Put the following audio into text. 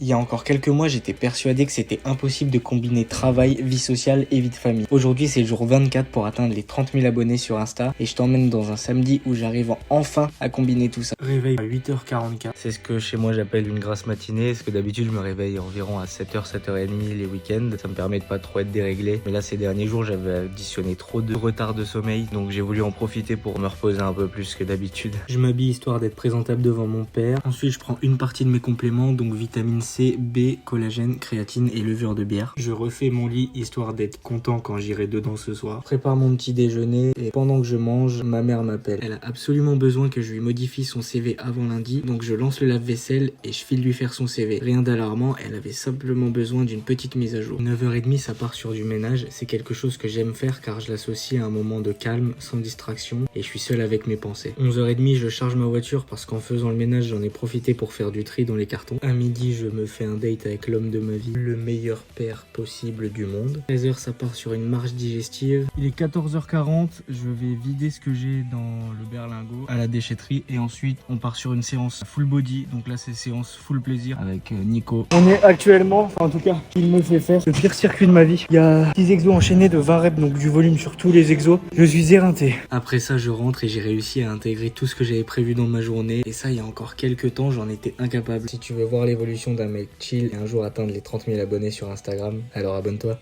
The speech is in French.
Il y a encore quelques mois, j'étais persuadé que c'était impossible de combiner travail, vie sociale et vie de famille. Aujourd'hui, c'est le jour 24 pour atteindre les 30 000 abonnés sur Insta et je t'emmène dans un samedi où j'arrive enfin à combiner tout ça. Réveil à 8h44. C'est ce que chez moi j'appelle une grasse matinée, parce que d'habitude je me réveille environ à 7h, 7h30 les week-ends. Ça me permet de pas trop être déréglé. Mais là, ces derniers jours, j'avais additionné trop de retard de sommeil, donc j'ai voulu en profiter pour me reposer un peu plus que d'habitude. Je m'habille histoire d'être présentable devant mon père. Ensuite, je prends une partie de mes compléments, donc vitamine C, B, collagène, créatine et levure de bière. Je refais mon lit histoire d'être content quand j'irai dedans ce soir. Je prépare mon petit déjeuner et pendant que je mange, ma mère m'appelle. Elle a absolument besoin que je lui modifie son CV avant lundi, donc je lance le lave-vaisselle et je file lui faire son CV. Rien d'alarmant, elle avait simplement besoin d'une petite mise à jour. 9h30, ça part sur du ménage. C'est quelque chose que j'aime faire car je l'associe à un moment de calme, sans distraction et je suis seul avec mes pensées. 11h30, je charge ma voiture parce qu'en faisant le ménage, j'en ai profité pour faire du tri dans les cartons. À midi, je me fais un date avec l'homme de ma vie, le meilleur père possible du monde. 13h, ça part sur une marche digestive. Il est 14h40, je vais vider ce que j'ai dans le berlingot à la déchetterie et ensuite on part sur une séance full body. Donc là, c'est séance full plaisir avec Nico. On est actuellement, enfin en tout cas, il me fait faire le pire circuit de ma vie. Il y a 10 exos enchaînés de 20 reps, donc du volume sur tous les exos. Je suis éreinté. Après ça, je rentre et j'ai réussi à intégrer tout ce que j'avais prévu dans ma journée. Et ça, il y a encore quelques temps, j'en étais incapable. Si tu veux voir l'évolution d'un mec chill et un jour atteindre les 30 000 abonnés sur Instagram, alors abonne-toi.